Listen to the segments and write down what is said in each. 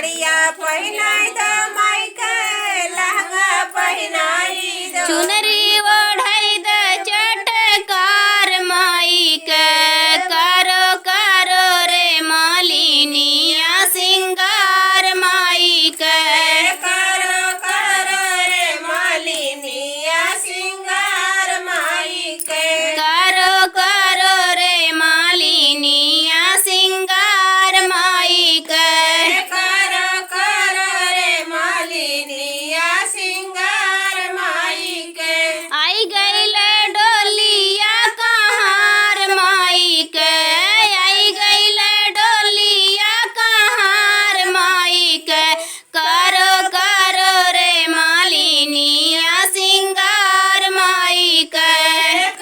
साड़िया पहनाई दो माई के लहंगा पहनाई दो चुनरी ओढ़ाई द चटकार माई के करो करो रे मालिनिया सिंगार माई के करो करो रे मालिनिया सिंगार माई के करो करो रे मालिनिया सिंगार माई के करो करो रे मालिनिया सिंगार माई के आई गईल डोलिया कहार माई के आई गईल डोलिया कहार माई के करो करो रे मालिनिया सिंगार माई के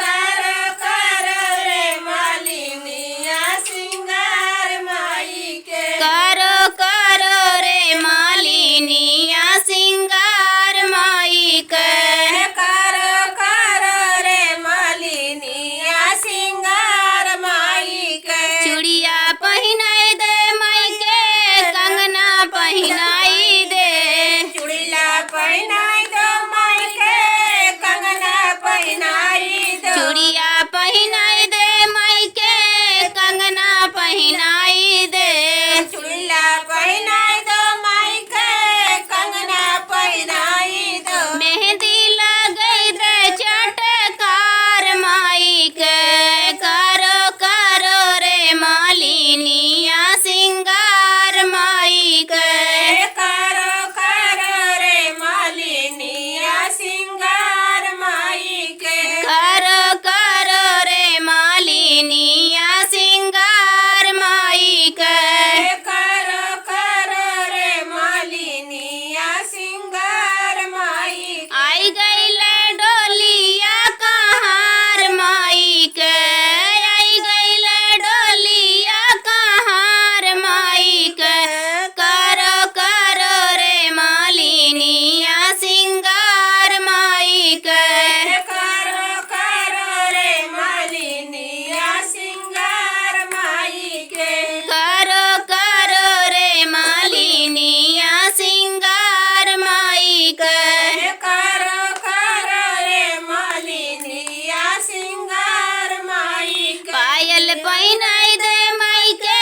करो करो रे मालिनिया सिंगार माई के करो करो रे मालिनिया सिंगार माई के करो करो रे मालिनिया सिंगार माई के चूड़िया पहनाई दे माई के कंगना पहनाई दे चूड़िया पहनाई दो माई के कंगना पहनाई दो चूड़िया पहनाई दे माई के कंगना पहनाई दे चूड़िया पहनाई दो माई के कंगना पहनाई दो मेहंदी लगई दे चटकार माई के करो करो रे मालिनिया सिंगार माई के करो करो रे मालिनिया सिंगार माई के करो करो रे मालिनिया सिंगार माई के करो करो रे मालिनिया सिंगार माई आई गईल डोलिया कहार माई के आई गईल डोलिया कहार माई के करो करो रे मालिनिया सिंगार माई के करो करो रे मालिनिया सिंगार माई के करो करो रे मालिनिया सिंगार माई के करो करो रे मालिनिया सिंगार माई के पायल पहनाई दे माई के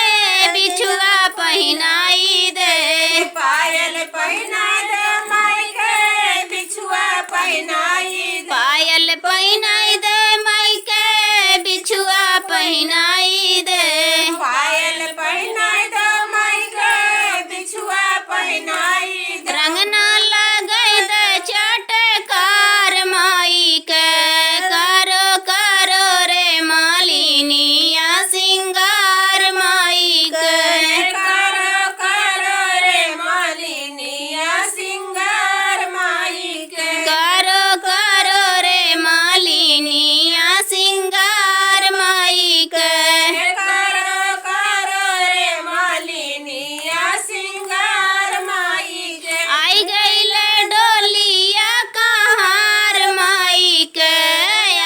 बिछुआ पहनाई दे पायल पहनाई दो माई के बिछुआ पहनाई दो पायल पहनाई दे माई के बिछुआ पहनाई दे पायल पहनाई दो माई के बिछुआ पहनाई दो रंगना लगई दे चटकार माई के करो करो रे मालिनिया सिंगार माई के करो करो रे मालिनिया सिंगार माई के करो करो रे मालिनिया सिंगार माई के करो करो रे मालिनिया सिंगार माई के आई गईल डोलिया कहार माई के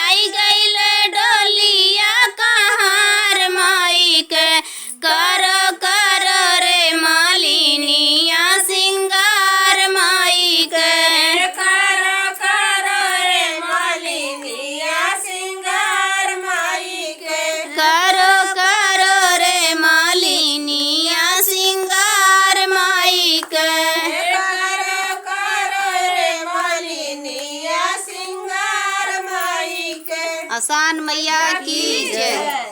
आई गईल डोलिया कहार माई के करो करो रे मालिनिया सिंगार माई के करो करो रे मालिनिया सिंगार माई के करो करो रे मालिनिया सिंगार माई के करो करो रे मालिनिया सिंगार माई के आसान मैया की जय।